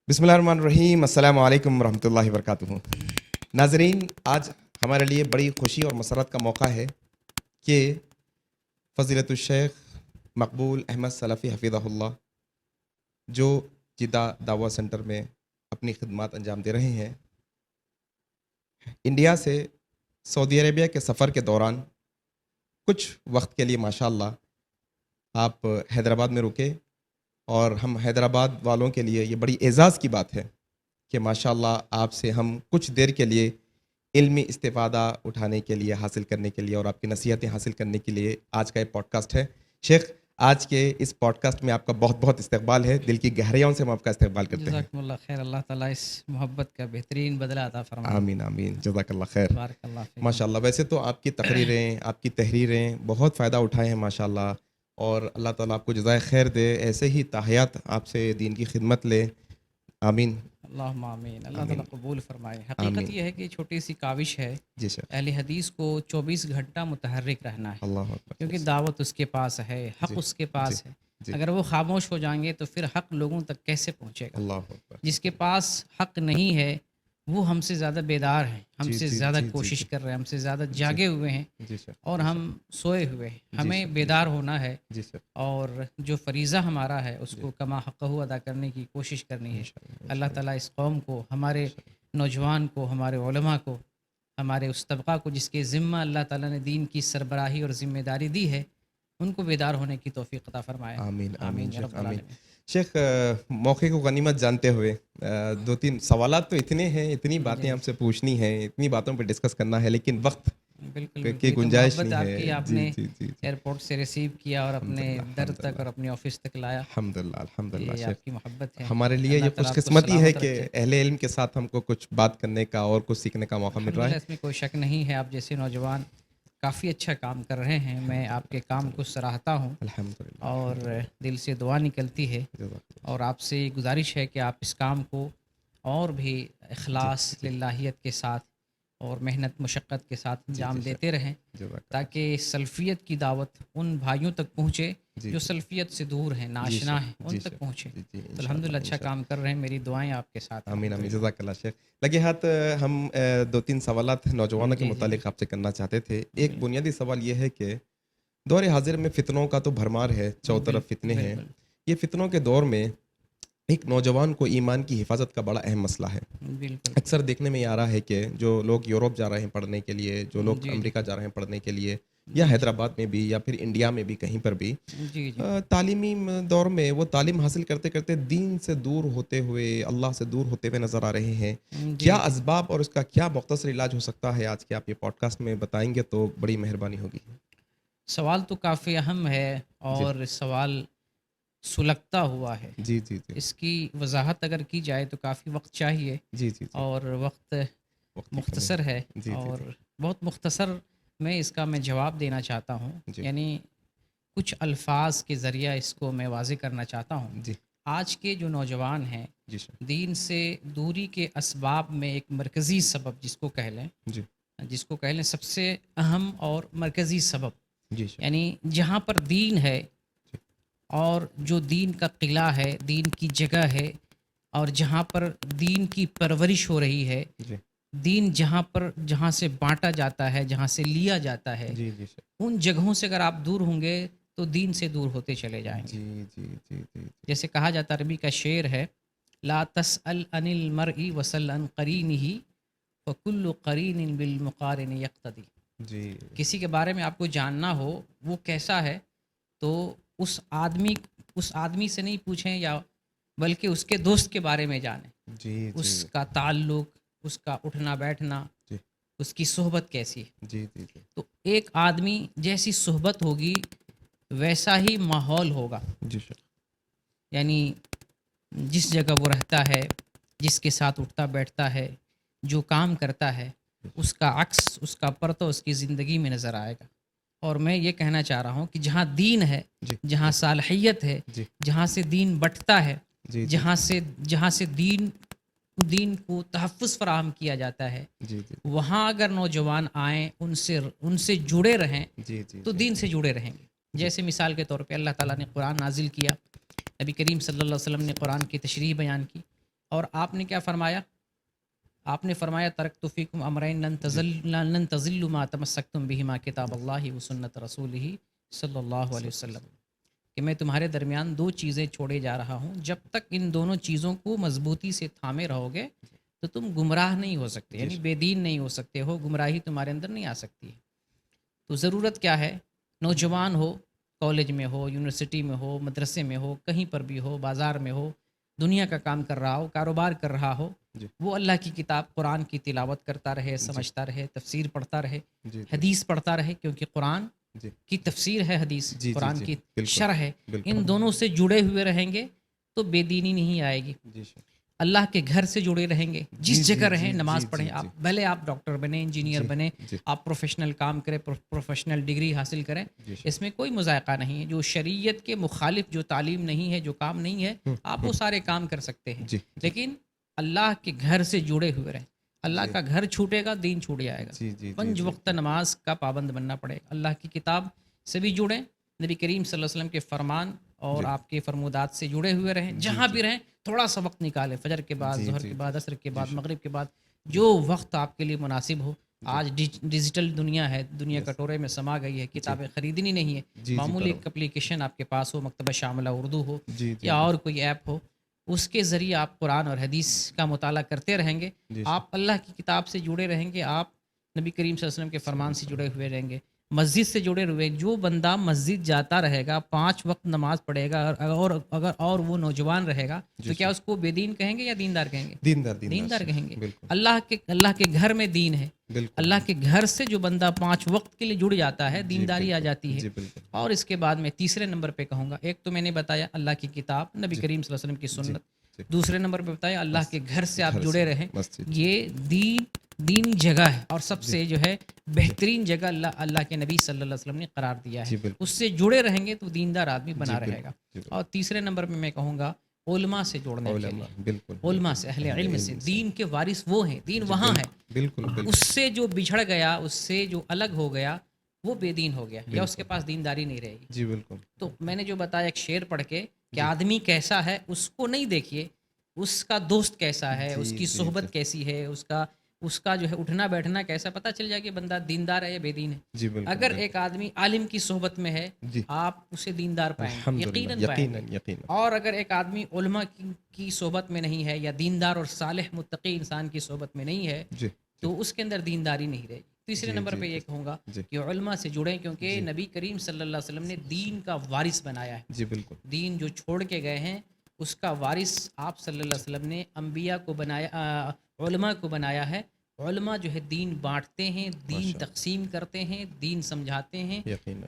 بسم اللہ الرحمن الرحیم. السلام علیکم ورحمۃ اللہ وبرکاتہ. ناظرین، آج ہمارے لیے بڑی خوشی اور مسرت کا موقع ہے کہ فضیلت الشیخ مقبول احمد سلفی حفظہ اللہ جو جدہ دعویٰ سینٹر میں اپنی خدمات انجام دے رہے ہیں، انڈیا سے سعودی عربیہ کے سفر کے دوران کچھ وقت کے لیے ماشاءاللہ آپ حیدرآباد میں رکے، اور ہم حیدرآباد والوں کے لیے یہ بڑی اعزاز کی بات ہے کہ ماشاءاللہ آپ سے ہم کچھ دیر کے لیے علمی استفادہ اٹھانے کے لیے، حاصل کرنے کے لیے اور آپ کی نصیحتیں حاصل کرنے کے لیے آج کا یہ پوڈ کاسٹ ہے. شیخ، آج کے اس پوڈ کاسٹ میں آپ کا بہت بہت استقبال ہے. دل کی گہرائیوں سے ہم آپ کا استقبال کرتے ہیں. جزاکم اللہ خیر. اللہ تعالیٰ اس محبت کا بہترین بدلہ عطا فرمائے. آمین آمین. جزاک اللہ خیر. بارک اللہ فیکم. ماشاءاللہ. ویسے تو آپ کی تقریریں، آپ کی تحریریں بہت فائدہ اٹھائے ہیں ماشاءاللہ، اور اللہ تعالیٰ آپ کو جزائے خیر دے. ایسے ہی تاحیات آپ سے دین کی خدمت لے. آمین. اللہم آمین. اللہ آمین. تعالیٰ قبول فرمائے. آمین. حقیقت یہ ہے کہ چھوٹی سی کاوش ہے، جی سر. اہل حدیث کو 24 گھنٹہ متحرک رہنا ہے، اللہ اکبر. کیونکہ دعوت اس کے پاس ہے، حق جی اس کے پاس جی ہے. جی. اگر وہ خاموش ہو جائیں گے تو پھر حق لوگوں تک کیسے پہنچے گا؟ اللہ اکبر. جس کے پاس حق نہیں ہے وہ ہم سے زیادہ بیدار ہیں، ہم جی سے جی زیادہ جی جی کوشش جی. کر رہے ہیں، ہم سے زیادہ جاگے ہوئے ہیں، جی سر. اور جی ہم سر. سوئے ہوئے ہیں. جی ہمیں سر. بیدار ہونا ہے، جی سر. اور جو فریضہ ہمارا ہے اس جی. کو کما حقہ ادا کرنے کی کوشش کرنی ہے. انشاءاللہ. اللہ تعالیٰ اس قوم کو، ہمارے نوجوان کو، ہمارے علماء کو، ہمارے اس طبقہ کو جس کے ذمہ اللہ تعالیٰ نے دین کی سربراہی اور ذمہ داری دی ہے، ان کو بیدار ہونے کی توفیق عطا فرمائے. آمین آمین. یا شیخ رب آمین. العالمین. شیخ، موقع کو غنیمت جانتے ہوئے دو تین سوالات تو اتنے ہیں، اتنی باتیں جی. آپ سے پوچھنی ہیں، اتنی باتوں پہ ڈسکس کرنا ہے، لیکن وقت بالکل کی بالکل. یہ تو گنجائش محبت نہیں آپ کی، ہے. آپ جی نے جی جی جی. ایئرپورٹ سے ریسیو کیا اور اپنے الحمدللہ در تک الحمدللہ اور اپنے آفس تک لایا. الحمدللہ الحمدللہ. یہ شیخ، آپ کی محبت ہے. ہمارے لیے اللہ یہ خوش تعالیٰ آپ کو قسمتی ہے سلامت کہ رکھے. اہل علم کے ساتھ ہم کو کچھ بات کرنے کا اور کچھ سیکھنے کا موقع مل رہا الحمدللہ ہے. اس میں کوئی شک نہیں ہے. آپ جیسے نوجوان کافی اچھا کام کر رہے ہیں، میں آپ کے کام کو سراہتا ہوں، الحمدللہ. اور دل سے دعا نکلتی ہے. اور آپ سے یہ گزارش ہے کہ آپ اس کام کو اور بھی اخلاص، للہیت کے ساتھ اور محنت مشقت کے ساتھ انجام دیتے رہیں، تاکہ سلفیت کی دعوت ان بھائیوں تک پہنچے جو سلفیت سے دور ہیں، ناشنا ہیں، ان تک پہنچے. تو الحمدللہ اچھا کام کر رہے ہیں. میری دعائیں آپ کے ساتھ ہیں. آمین آمین. جزاک اللہ شیخ. لگے ہاتھ. ہم دو تین سوالات نوجوانوں کے جی جی. متعلق آپ سے کرنا چاہتے تھے. ایک بنیادی سوال یہ ہے کہ دور حاضر میں فتنوں کا تو بھرمار ہے، چاروں طرف فتنے ہیں. یہ فتنوں کے دور میں ایک نوجوان کو ایمان کی حفاظت کا بڑا اہم مسئلہ ہے. بالکل. اکثر دیکھنے میں یہ آ رہا ہے کہ جو لوگ یورپ جا رہے ہیں پڑھنے کے لیے، جو لوگ جی جی. امریکہ جا رہے ہیں پڑھنے کے لیے، یا حیدرآباد میں بھی یا پھر انڈیا میں بھی کہیں پر بھی، جی جی. تعلیمی دور میں وہ تعلیم حاصل کرتے کرتے دین سے دور ہوتے ہوئے، اللہ سے دور ہوتے ہوئے نظر آ رہے ہیں. کیا اسباب اور اس کا کیا مختصر علاج ہو سکتا ہے؟ آج کے آپ یہ پوڈ کاسٹ میں بتائیں گے تو بڑی مہربانی ہوگی. سوال تو کافی اہم ہے، اور سوال سلگتا ہوا ہے. جی جی جی. اس کی وضاحت اگر کی جائے تو کافی وقت چاہیے، جی جی. اور وقت مختصر ہے، اور بہت مختصر میں اس کا میں جواب دینا چاہتا ہوں. یعنی کچھ الفاظ کے ذریعہ اس کو میں واضح کرنا چاہتا ہوں. آج کے جو نوجوان ہیں، دین سے دوری کے اسباب میں ایک مرکزی سبب جس کو کہہ لیں سب سے اہم اور مرکزی سبب، یعنی جہاں پر دین ہے اور جو دین کا قلعہ ہے، دین کی جگہ ہے، اور جہاں پر دین کی پرورش ہو رہی ہے، دین جہاں سے بانٹا جاتا ہے، جہاں سے لیا جاتا ہے، ان جگہوں سے اگر آپ دور ہوں گے تو دین سے دور ہوتے چلے جائیں گے. جیسے کہا جاتا، عربی کا شعر ہے، لا تسأل عن المرء وسل عن قرینہ فکل قرین بالمقارن یقتدی. کسی کے بارے میں آپ کو جاننا ہو وہ کیسا ہے تو اس آدمی سے نہیں پوچھیں، یا بلکہ اس کے دوست کے بارے میں جانیں. اس کا تعلق، اس کا اٹھنا بیٹھنا، اس کی صحبت کیسی ہے. تو ایک آدمی جیسی صحبت ہوگی ویسا ہی ماحول ہوگا. یعنی جس جگہ وہ رہتا ہے، جس کے ساتھ اٹھتا بیٹھتا ہے، جو کام کرتا ہے، اس کا عکس، اس کا پرتو اس کی زندگی میں نظر آئے گا. اور میں یہ کہنا چاہ رہا ہوں کہ جہاں دین ہے، جہاں صالحیت ہے، جہاں سے دین بٹتا ہے، جہاں سے دین کو تحفظ فراہم کیا جاتا ہے، وہاں اگر نوجوان آئیں، ان سے جڑے رہیں تو دین سے جڑے رہیں گے. جیسے مثال کے طور پہ اللہ تعالیٰ نے قرآن نازل کیا، نبی کریم صلی اللہ علیہ وسلم نے قرآن کی تشریح بیان کی. اور آپ نے کیا فرمایا؟ آپ نے فرمایا ترکت فیکم امرین لن تضلوا ما تمسکتم بہما کتاب اللہ و سنت رسولہ صلی اللہ علیہ وسلم، کہ میں تمہارے درمیان دو چیزیں چھوڑے جا رہا ہوں، جب تک ان دونوں چیزوں کو مضبوطی سے تھامے رہو گے تو تم گمراہ نہیں ہو سکتے، یعنی بے دین نہیں ہو سکتے ہو، گمراہی تمہارے اندر نہیں آ سکتی ہے۔ تو ضرورت کیا ہے؟ نوجوان ہو، کالج میں ہو، یونیورسٹی میں ہو، مدرسے میں ہو، کہیں پر بھی ہو، بازار میں ہو، دنیا کا کام کر رہا ہو، کاروبار کر رہا ہو، وہ اللہ کی کتاب قرآن کی تلاوت کرتا رہے، سمجھتا رہے، تفسیر پڑھتا رہے، حدیث پڑھتا رہے، کیونکہ قرآن کی تفسیر ہے حدیث، قرآن کی شرح ہے۔ ان دونوں سے جڑے ہوئے رہیں گے تو بے دینی نہیں آئے گی۔ اللہ کے گھر سے جڑے رہیں گے، جس جگہ رہیں نماز پڑھیں، آپ بھلے آپ ڈاکٹر بنیں، انجینئر بنیں، آپ پروفیشنل کام کریں، پروفیشنل ڈگری حاصل کریں، اس میں کوئی مذائقہ نہیں ہے۔ جو شریعت کے مخالف جو تعلیم نہیں ہے، جو کام نہیں ہے، آپ وہ سارے کام کر سکتے ہیں، لیکن اللہ کے گھر سے جڑے ہوئے رہیں۔ اللہ کا گھر چھوٹے گا، دین چھوٹ جائے گا۔ 5 وقت نماز کا پابند بننا پڑے گا، اللہ کی کتاب سے بھی جڑیں، نبی کریم صلی اللہ علیہ وسلم کے فرمان اور آپ کے فرمودات سے جڑے ہوئے رہیں، جہاں بھی رہیں تھوڑا سا وقت نکالیں، فجر کے بعد، ظہر کے بعد، عصر کے بعد، مغرب کے بعد، جو وقت آپ کے لیے مناسب ہو۔ آج ڈیجیٹل دنیا ہے، دنیا کٹورے میں سما گئی ہے، کتابیں خریدنی نہیں ہے، معمولی ایک اپلیکیشن آپ کے پاس ہو، مکتبہ شاملہ اردو ہو یا اور کوئی ایپ ہو، اس کے ذریعے آپ قرآن اور حدیث کا مطالعہ کرتے رہیں گے، آپ اللہ کی کتاب سے جڑے رہیں گے، آپ نبی کریم صلی اللہ علیہ وسلم کے فرمان سے جڑے ہوئے رہیں گے، مسجد سے جڑے ہوئے۔ جو بندہ مسجد جاتا رہے گا، 5 وقت نماز پڑھے گا، اور وہ نوجوان رہے گا تو کیا اس کو بے دین کہیں گے یا دیندار کہیں گے؟ دیندار کہیں گے۔ اللہ کے گھر میں دین ہے، اللہ کے گھر سے جو بندہ 5 وقت کے لیے جڑ جاتا ہے، دینداری آ جاتی ہے۔ اور اس کے بعد میں تیسرے نمبر پہ کہوں گا، ایک تو میں نے بتایا اللہ کی کتاب، نبی کریم صلی اللہ علیہ وسلم کی سنت، دوسرے نمبر پہ بتایا اللہ کے گھر سے آپ جڑے رہیں، یہ دینی جگہ ہے، اور سب سے جو ہے بہترین جگہ اللہ کے نبی صلی اللہ علیہ وسلم نے قرار دیا ہے، اس سے جڑے رہیں گے تو دیندار آدمی بنا رہے گا۔ اور تیسرے نمبر پہ میں کہوں گا علماء سے جوڑنے کے لیے، علماء سے، اہل علم سے، دین کے وارث وہ ہیں، دین وہاں ہے، اس سے جو بچھڑ گیا، اس سے جو الگ ہو گیا، وہ بے دین ہو گیا، یا اس کے پاس دینداری نہیں رہے گی۔ تو میں نے جو بتایا ایک شعر پڑھ کے کہ آدمی کیسا ہے اس کو نہیں دیکھیے، اس کا دوست کیسا ہے، اس کی صحبت کیسی ہے، اس کا جو ہے اٹھنا بیٹھنا کیسا، پتہ چل جائے کہ بندہ دیندار ہے یا بے دین ہے۔ اگر ایک آدمی عالم کی صحبت میں ہے، آپ اسے دیندار پائیں گے، یقیناً پائیں گے۔ اور اگر ایک آدمی علماء کی صحبت میں نہیں ہے، یا دیندار اور صالح متقی انسان کی صحبت میں نہیں ہے، تو اس کے اندر دینداری نہیں رہے گی۔ تیسرے نمبر پہ یہ کہوں گا کہ علماء سے جڑیں، کیونکہ نبی کریم صلی اللہ علیہ وسلم نے دین کا وارث بنایا ہے۔ دین جو چھوڑ کے گئے ہیں اس کا وارث آپ صلی اللہ علیہ وسلم نے انبیاء کو بنایا، علماء کو بنایا ہے۔ علماء جو ہے دین بانٹتے ہیں، دین تقسیم کرتے ہیں، دین سمجھاتے ہیں،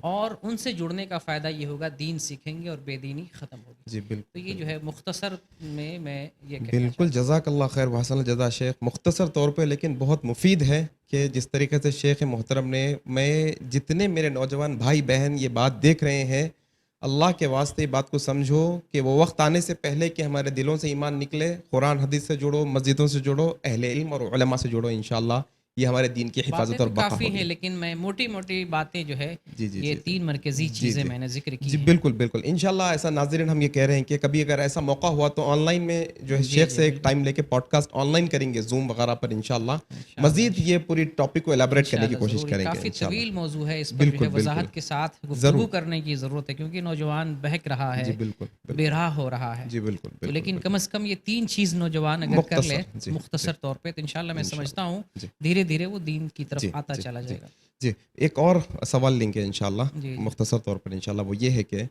اور ان سے جڑنے کا فائدہ یہ ہوگا دین سیکھیں گے اور بے دینی ختم ہوگی۔ تو یہ جو ہے مختصر میں یہ کہنا بالکل، جزاک اللہ خیر وحسن الجزا شیخ، مختصر طور پہ لیکن بہت مفید ہے کہ جس طریقے سے شیخ محترم نے، میں جتنے میرے نوجوان بھائی بہن یہ بات دیکھ رہے ہیں، اللہ کے واسطے بات کو سمجھو کہ وہ وقت آنے سے پہلے کہ ہمارے دلوں سے ایمان نکلے، قرآن حدیث سے جڑو، مسجدوں سے جڑو، اہل علم اور علماء سے جڑو، انشاءاللہ یہ ہمارے دین کی حفاظت اور بقا کافی ہوگی۔ ہیں، لیکن میں موٹی باتیں جو ہے یہ 3 مرکزی چیزیں میں نے ذکر کی ہیں۔ بالکل انشاءاللہ ایسا ناظرین ہم یہ کہہ رہے ہیں کہ کبھی اگر ایسا موقع ہوا تو آن لائن میں جو ہے شیخ سے ایک ٹائم لے کے پوڈ کاسٹ آن لائن کریں گے، زوم وغیرہ پر انشاءاللہ مزید یہ پوری ٹاپک کو الیبوریٹ کرنے کی کوشش کریں گے۔ کافی طویل موضوع ہے، اس پر جو ہے وضاحت کے ساتھ گفتگو کرنے کی ضرورت ہے، کیونکہ نوجوان بہک رہا ہے، بے راہ ہو رہا ہے۔ لیکن کم از کم یہ 3 چیز نوجوان اگر کر لے مختصر طور پہ، تو انشاءاللہ میں سمجھتا ہوں دھیرے دھیرے وہ دین کی طرف آتا چلا جائے گا۔ ایک اور سوال لیں گے انشاءاللہ مختصر طور پر انشاءاللہ، وہ یہ ہے کہ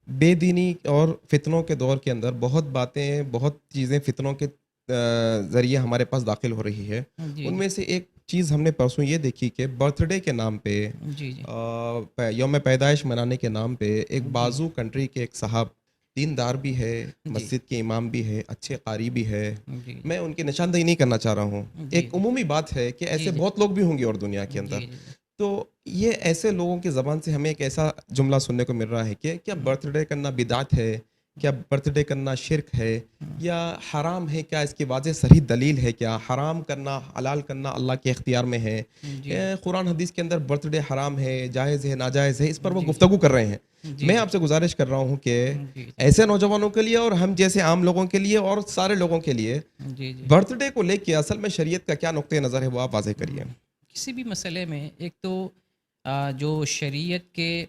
بے دینی اور فتنوں کے دور کے اندر بہت باتیں، بہت چیزیں فتنوں کے ذریعے ہمارے پاس داخل ہو رہی ہے، ان میں سے ایک چیز ہم نے پرسوں یہ دیکھی کہ برتھ ڈے کے نام پہ، یوم پیدائش منانے کے نام پہ، ایک بازو کنٹری کے ایک صاحب دیندار بھی ہے، مسجد کے امام بھی ہے، اچھے قاری بھی ہے، میں ان کی نشاندہی نہیں کرنا چاہ رہا ہوں، ایک عمومی بات ہے کہ ایسے بہت لوگ بھی ہوں گے اور دنیا کے اندر، تو یہ ایسے لوگوں کی زبان سے ہمیں ایک ایسا جملہ سننے کو مل رہا ہے کہ کیا برتھ ڈے کرنا بدعت ہے، کیا برتھ ڈے کرنا شرک ہے یا حرام ہے؟ کیا اس کی واضح صحیح دلیل ہے؟ کیا حرام کرنا حلال کرنا اللہ کے اختیار میں ہے؟ قرآن حدیث کے اندر برتھ ڈے حرام ہے، جائز ہے، ناجائز ہے، اس پر وہ گفتگو کر رہے ہیں. میں آپ سے گزارش کر رہا ہوں کہ ایسے نوجوانوں کے لیے اور ہم جیسے عام لوگوں کے لیے اور سارے لوگوں کے لیے برتھ ڈے کو لے کے اصل میں شریعت کا کیا نقطۂ نظر ہے وہ آپ واضح کریے. کسی بھی مسئلے میں ایک تو جو شریعت کے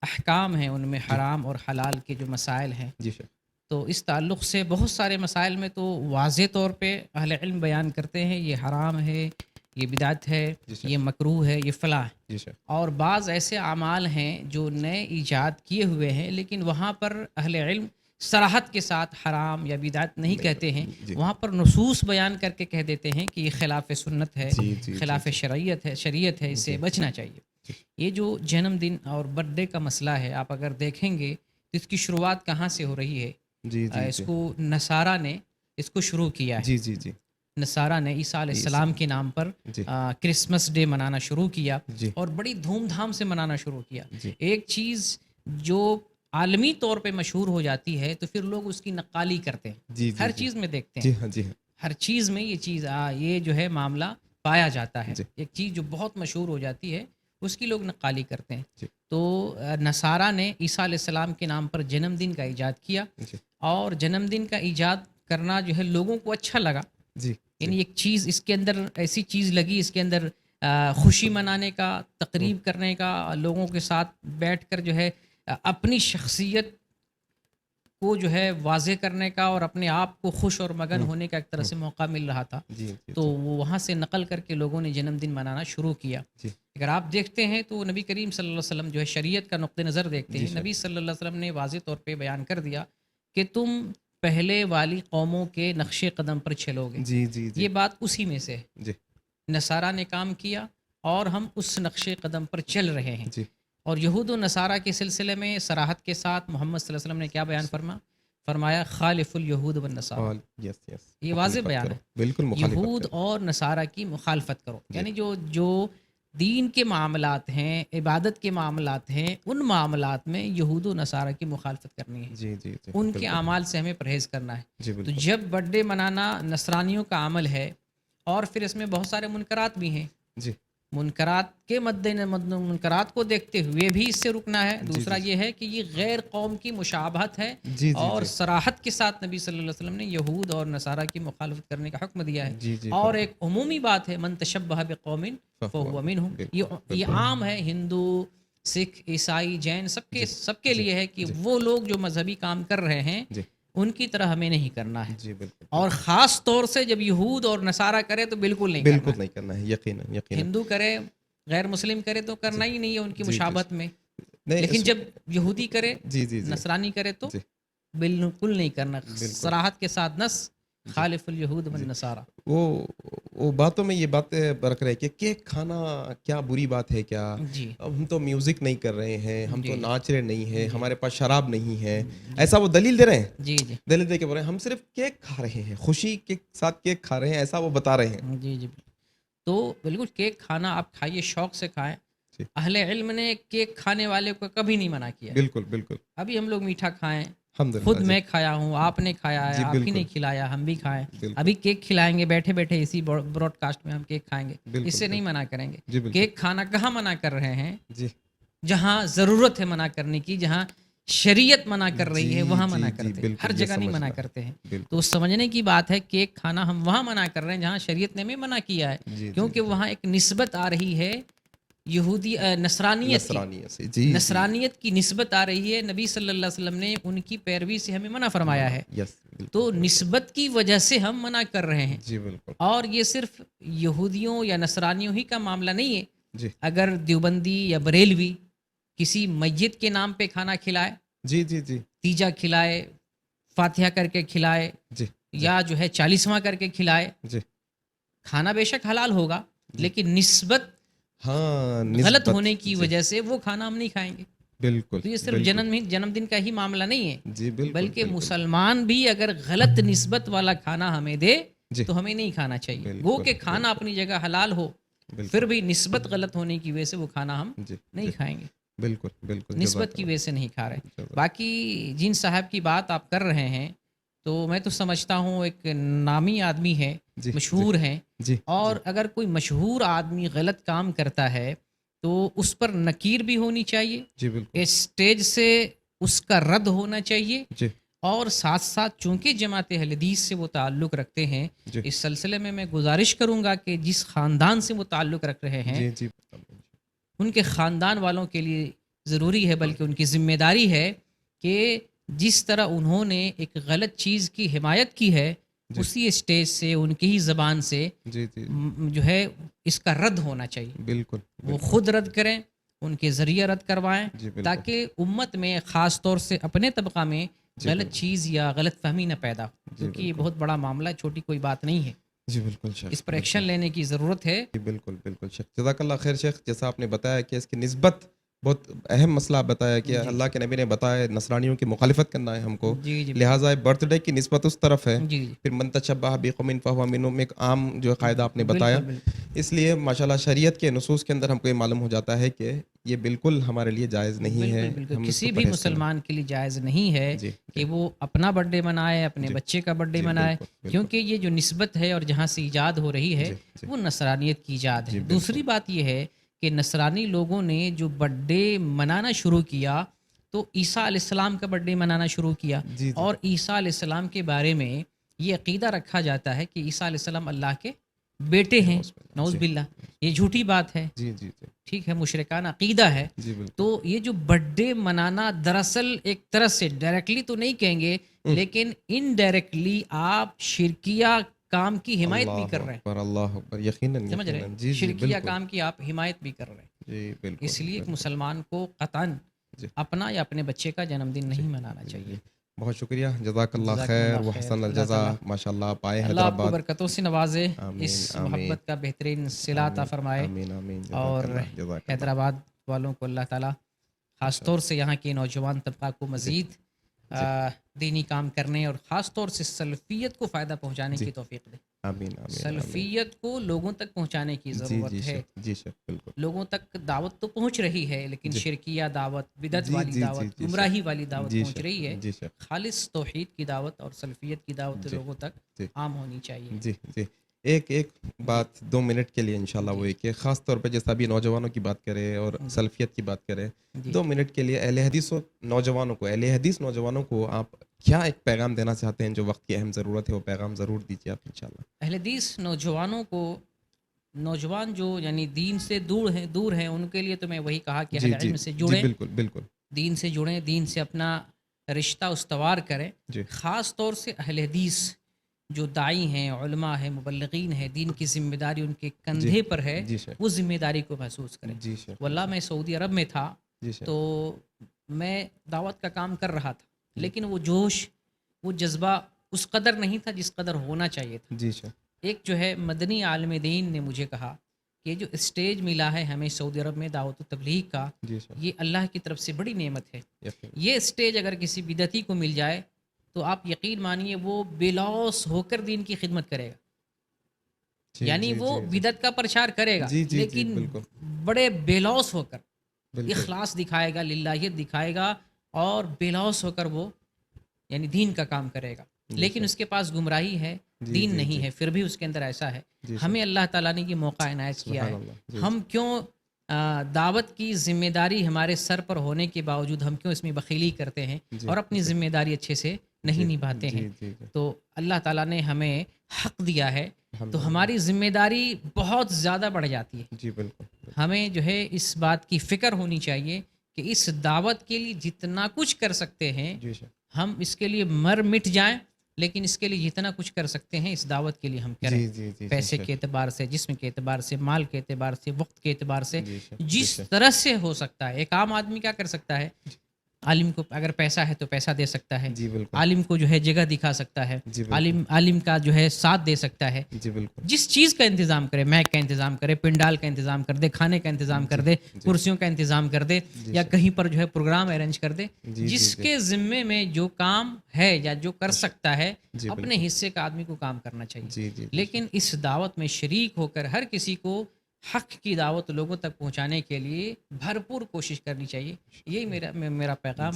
احکام ہیں ان میں حرام اور حلال کے جو مسائل ہیں، جی سر، تو اس تعلق سے بہت سارے مسائل میں تو واضح طور پہ اہل علم بیان کرتے ہیں یہ حرام ہے، یہ بدعت ہے، یہ مکروہ ہے، یہ فلاں ہے. جی سر. اور بعض ایسے اعمال ہیں جو نئے ایجاد کیے ہوئے ہیں لیکن وہاں پر اہل علم صراحت کے ساتھ حرام یا بدعت نہیں کہتے ہیں، وہاں پر نصوص بیان کر کے کہہ دیتے ہیں کہ یہ خلاف سنت ہے، خلاف شریعت ہے، اس سے بچنا چاہیے. یہ جو جنم دن اور برتھ ڈے کا مسئلہ ہے، آپ اگر دیکھیں گے تو اس کی شروعات کہاں سے ہو رہی ہے؟ اس کو نصارہ نے اس کو شروع کیا ہے. نصارہ نے عیسیٰ علیہ السلام کے نام پر کرسمس ڈے منانا شروع کیا اور بڑی دھوم دھام سے منانا شروع کیا. ایک چیز جو عالمی طور پہ مشہور ہو جاتی ہے تو پھر لوگ اس کی نقالی کرتے ہیں. ہر چیز میں دیکھتے ہیں، ہر چیز میں یہ جو ہے معاملہ پایا جاتا ہے. ایک چیز جو بہت مشہور ہو جاتی ہے اس کی لوگ نقالی کرتے ہیں. تو نصارہ نے عیسیٰ علیہ السلام کے نام پر جنم دن کا ایجاد کیا اور جنم دن کا ایجاد کرنا جو ہے لوگوں کو اچھا لگا. یعنی ایک چیز اس کے اندر ایسی چیز لگی، اس کے اندر خوشی منانے کا، تقریب کرنے کا، لوگوں کے ساتھ بیٹھ کر جو ہے اپنی شخصیت کو جو ہے واضح کرنے کا اور اپنے آپ کو خوش اور مگن ہونے کا ایک طرح سے موقع مل رہا تھا. تو وہ وہاں سے نقل کر کے لوگوں نے جنم دن منانا شروع کیا. اگر آپ دیکھتے ہیں تو نبی کریم صلی اللہ علیہ وسلم جو ہے شریعت کا نقطہ نظر دیکھتے ہیں، نبی صلی اللہ علیہ وسلم نے واضح طور پہ بیان کر دیا کہ تم پہلے والی قوموں کے نقش قدم پر چلو گے. یہ بات اسی میں سے ہے. نصارہ نے کام کیا اور ہم اس نقش قدم پر چل رہے ہیں. اور یہود و نصارہ کے سلسلے میں صراحت کے ساتھ محمد صلی اللہ علیہ وسلم نے کیا بیان فرمایا؟ خالف الیہود والنصارہ. یہ واضح بیان ہے، بالکل یہود اور نصارہ کی مخالفت کرو. یعنی جو دین کے معاملات ہیں، عبادت کے معاملات ہیں، ان معاملات میں یہود و نصارہ کی مخالفت کرنی ہے. ان کے اعمال سے ہمیں پرہیز کرنا ہے. تو جب برتھ ڈے منانا نصرانیوں کا عمل ہے اور پھر اس میں بہت سارے منکرات بھی ہیں، منکرات کے منکرات کو دیکھتے ہوئے بھی اس سے رکنا ہے. دوسرا یہ ہے کہ یہ غیر قوم کی مشابہت ہے اور صراحت کے ساتھ نبی صلی اللہ علیہ وسلم نے یہود اور نصارہ کی مخالفت کرنے کا حکم دیا ہے. اور ایک عمومی بات ہے، من تشبہ بقوم فہو منہم. یہ عام ہے، ہندو، سکھ، عیسائی، جین، سب کے لیے ہے کہ وہ لوگ جو مذہبی کام کر رہے ہیں ان کی طرح ہمیں نہیں کرنا ہے. اور خاص طور سے جب یہود اور نصارہ کرے تو بالکل نہیں کرنا ہے. یقیناً ہندو کرے، غیر مسلم کرے تو کرنا ہی نہیں ہے ان کی مشابہت میں. لیکن جب یہودی کرے، نصرانی کرے تو بالکل نہیں کرنا. صراحت کے ساتھ نص خالف الیہود والنصارہ. وہ باتوں میں یہ بات برقرار ہے کہ کیک کھانا کیا بری بات ہے کیا؟ ہم تو میوزک نہیں کر رہے ہیں، ہم تو ناچ رہے نہیں ہیں، ہمارے پاس شراب نہیں ہے، ایسا وہ دلیل دے رہے ہیں. دلیل دے کے بول رہے ہیں ہم صرف کیک کھا رہے ہیں، خوشی کے ساتھ کیک کھا رہے ہیں، ایسا وہ بتا رہے ہیں. تو بالکل کیک کھانا آپ کھائیے، شوق سے کھائیں. اہل علم نے کیک کھانے والے کو کبھی نہیں منع کیا. بالکل. ابھی ہم لوگ میٹھا کھائیں، خود میں کھایا ہوں، آپ نے کھایا ہے، آپ ہی نے کھلایا، ہم بھی کھائیں. ابھی کیک کھلائیں گے بیٹھے بیٹھے، اسی براڈ کاسٹ میں ہم کیک کھائیں گے، اس سے نہیں منع کریں گے. کیک کھانا کہاں منع کر رہے ہیں؟ جہاں ضرورت ہے منع کرنے کی، جہاں شریعت منع کر رہی ہے وہاں منع کرتے ہیں، ہر جگہ نہیں منع کرتے ہیں. تو سمجھنے کی بات ہے، کیک کھانا ہم وہاں منع کر رہے ہیں جہاں شریعت نے ہمیں منع کیا ہے، کیونکہ وہاں ایک نسبت آ رہی ہے یہودی نصرانیت کی نسبت آ رہی ہے. نبی صلی اللہ علیہ وسلم نے ان کی پیروی سے ہمیں منع فرمایا ہے. تو نسبت کی وجہ سے ہم منع کر رہے ہیں. اور یہ صرف یہودیوں یا نصرانیوں ہی کا معاملہ نہیں ہے. اگر دیوبندی یا بریلوی کسی میت کے نام پہ کھانا کھلائے، تیجا کھلائے، فاتحہ کر کے کھلائے، یا جو ہے 40واں کر کے کھلائے، کھانا بے شک حلال ہوگا لیکن نسبت غلط ہونے کی وجہ سے وہ کھانا ہم نہیں کھائیں گے. بالکل. تو یہ صرف جنم دن کا ہی معاملہ نہیں ہے، بلکہ مسلمان بھی اگر غلط نسبت والا کھانا ہمیں دے تو ہمیں نہیں کھانا چاہیے. وہ کہ کھانا اپنی جگہ حلال ہو، پھر بھی نسبت غلط ہونے کی وجہ سے وہ کھانا ہم نہیں کھائیں گے. بالکل بالکل نسبت کی وجہ سے نہیں کھا رہے. باقی جن صاحب کی بات آپ کر رہے ہیں تو میں تو سمجھتا ہوں ایک نامی آدمی ہے, مشہور ہیں, اور اگر کوئی مشہور آدمی غلط کام کرتا ہے تو اس پر نکیر بھی ہونی چاہیے, اسٹیج سے اس کا رد ہونا چاہیے, اور ساتھ ساتھ چونکہ جماعت اہل حدیث سے وہ تعلق رکھتے ہیں, اس سلسلے میں گزارش کروں گا کہ جس خاندان سے وہ تعلق رکھ رہے ہیں ان کے خاندان والوں کے لیے ضروری ہے, بلکہ ان کی ذمہ داری ہے کہ جس طرح انہوں نے ایک غلط چیز کی حمایت کی ہے اسی اسٹیج سے ان کی ہی زبان سے جو ہے اس کا رد ہونا چاہیے. بالکل وہ خود رد کریں, ان کے ذریعے رد کروائیں, تاکہ امت میں خاص طور سے اپنے طبقہ میں غلط چیز یا غلط فہمی نہ پیدا ہو, کیونکہ یہ بہت بڑا معاملہ ہے, چھوٹی کوئی بات نہیں ہے. جی بالکل شیخ, اس پر ایکشن لینے کی ضرورت ہے. بالکل بالکل شیخ, جزاک اللہ خیر شیخ. جیسا آپ نے بتایا کہ اس کی نسبت بہت اہم مسئلہ بتایا کہ اللہ کے نبی نے بتایا نصرانیوں کی مخالفت کرنا ہے ہم کو, لہٰذا برتھ ڈے کی نسبت اس طرف ہے. پھر من تشبہ بقوم فہو منہم ایک عام جو قاعدہ آپ نے بتایا, اس لیے ماشاءاللہ شریعت کے نصوص کے اندر ہم کو یہ معلوم ہو جاتا ہے کہ یہ بالکل ہمارے لیے جائز نہیں ہے. کسی بھی مسلمان کے لیے جائز نہیں ہے کہ وہ اپنا برتھ ڈے منائے, اپنے بچے کا برتھ ڈے منائے, کیونکہ یہ جو نسبت ہے اور جہاں سے ایجاد ہو رہی ہے وہ نصرانیت کی ایجاد ہے. دوسری بات یہ ہے کہ نصرانی لوگوں نے جو برتھ ڈے منانا شروع کیا تو عیسیٰ علیہ السلام کا برتھ ڈے منانا شروع کیا, اور عیسیٰ علیہ السلام کے بارے میں یہ عقیدہ رکھا جاتا ہے کہ عیسیٰ علیہ السلام اللہ کے بیٹے ہیں. نعوذ باللہ, یہ جھوٹی بات ہے, ٹھیک ہے, مشرکانہ عقیدہ ہے. تو یہ جو برتھ ڈے منانا دراصل ایک طرح سے ڈائریکٹلی تو نہیں کہیں گے, لیکن انڈائریکٹلی آپ شرکیہ کام کی حمایت بھی کر رہے ہیں. اللہ اکبر, یقیناً سمجھ رہے ہیں, شرکیہ کام کی آپ حمایت بھی کر رہے ہیں. اس لیے ایک مسلمان کو قطعاً اپنا یا اپنے بچے کا جنم دن نہیں منانا چاہیے. بہت شکریہ, جزاک اللہ خیر و حسن الجزا. ماشاءاللہ آپ آئے اللہ آپ کو برکتوں سے نوازے, اس محبت کا بہترین صلہ عطا فرمائے, اور حیدرآباد والوں کو اللہ تعالیٰ خاص طور سے یہاں کے نوجوان طبقہ کو مزید دینی کام کرنے اور خاص طور سے سلفیت کو فائدہ پہنچانے کی توفیق دے. سلفیت کو لوگوں تک پہنچانے کی ضرورت ہے. لوگوں تک دعوت تو پہنچ رہی ہے, لیکن شرکیہ دعوت, بدعت والی دعوت, گمراہی والی دعوت پہنچ رہی ہے. خالص توحید کی دعوت اور سلفیت کی دعوت لوگوں تک عام ہونی چاہیے. ایک بات 2 منٹ کے لیے انشاءاللہ وہ ایک خاص طور پہ جیسا بھی نوجوانوں کی بات کرے اور سلفیت کی بات کرے, 2 منٹ کے لیے اہل حدیث نوجوانوں کو آپ کیا ایک پیغام دینا چاہتے ہیں جو وقت کی اہم ضرورت ہے, وہ پیغام ضرور دیجیے آپ انشاءاللہ. اہل حدیث نوجوانوں کو, نوجوان جو یعنی دین سے دور ہیں ان کے لیے تو میں وہی کہا کہ اہل علم سے جڑیں, بالکل دین سے جڑیں, دین سے اپنا رشتہ استوار کریں. خاص طور سے اہل حدیث جو داعی ہیں, علماء ہیں, مبلغین ہیں, دین کی ذمہ داری ان کے کندھے پر ہے, وہ ذمہ داری کو محسوس کریں. واللہ میں سعودی عرب میں تھا تو میں دعوت کا کام کر رہا تھا, لیکن وہ جوش, وہ جذبہ اس قدر نہیں تھا جس قدر ہونا چاہیے تھا. ایک جو ہے مدنی عالم دین نے مجھے کہا کہ جو اسٹیج ملا ہے ہمیں سعودی عرب میں دعوت و تبلیغ کا, یہ اللہ کی طرف سے بڑی نعمت ہے. یہ اسٹیج اگر کسی بدعتی کو مل جائے تو آپ یقین مانیے وہ بے لوث ہو کر دین کی خدمت کرے گا, یعنی وہ بدعت کا پرچار کرے گا, لیکن بڑے بے لوث ہو کر اخلاص دکھائے گا, للہیت دکھائے گا, اور بے لوث ہو کر وہ یعنی دین کا کام کرے گا. لیکن اس کے پاس گمراہی ہے, دین نہیں ہے, پھر بھی اس کے اندر ایسا ہے. ہمیں اللہ تعالیٰ نے یہ موقع عنایت کیا ہے, ہم کیوں دعوت کی ذمہ داری ہمارے سر پر ہونے کے باوجود ہم کیوں اس میں بخیلی کرتے ہیں اور اپنی ذمہ داری اچھے سے نہیں نبھاتے ہیں. تو اللہ تعالیٰ نے ہمیں حق دیا ہے تو ہماری ذمہ داری بہت زیادہ بڑھ جاتی ہے. ہمیں جو ہے اس بات کی فکر ہونی چاہیے کہ اس دعوت کے لیے جتنا کچھ کر سکتے ہیں ہم اس کے لیے مر مٹ جائیں, لیکن اس کے لیے جتنا کچھ کر سکتے ہیں اس دعوت کے لیے ہم کریں. پیسے کے اعتبار سے, جسم کے اعتبار سے, مال کے اعتبار سے, وقت کے اعتبار سے, جس طرح سے ہو سکتا ہے. ایک عام آدمی کیا کر سکتا ہے, عالم کو اگر پیسہ ہے تو پیسہ دے سکتا ہے, عالم کو جو ہے جگہ دکھا سکتا ہے, عالم کا جو ہے ساتھ دے سکتا ہے. جس چیز کا انتظام کرے, میک کا انتظام کرے, پنڈال کا انتظام کر دے, کھانے کا انتظام کر دے, کرسیوں کا انتظام کر دے, یا کہیں پر جو ہے پروگرام ارینج کر دے, جس کے ذمے میں جو کام ہے یا جو کر سکتا ہے اپنے حصے کا آدمی کو کام کرنا چاہیے. لیکن اس دعوت میں شریک ہو کر ہر کسی کو حق کی دعوت لوگوں تک پہنچانے کے لیے بھرپور کوشش کرنی چاہیے. یہی میرا پیغام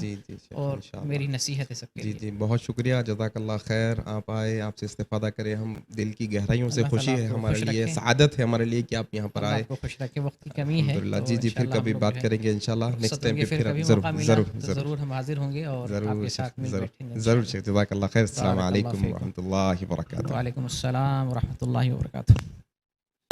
اور میری نصیحت ہے سب کے لیے. جی بہت شکریہ، جزاک اللہ خیر. آپ آئے، آپ سے استفادہ کرے، ہم دل کی گہرائیوں سے خوشی ہے ہمارے لیے، سعادت ہے ہمارے لیے کہ آپ یہاں پر آئے. آپ کو خوش رکھے، وقت کی کمی ہے جی پھر کبھی بات کریں گے انشاءاللہ، نیکسٹ ٹائم پھر ضرور ہم حاضر ہوں گے اور آپ کے ساتھ مل بیٹھیں گے. ضرور، جزاک اللہ خیر. السلام علیکم ورحمۃ اللہ وبرکاتہ. وعلیکم السلام ورحمۃ اللہ وبرکاتہ.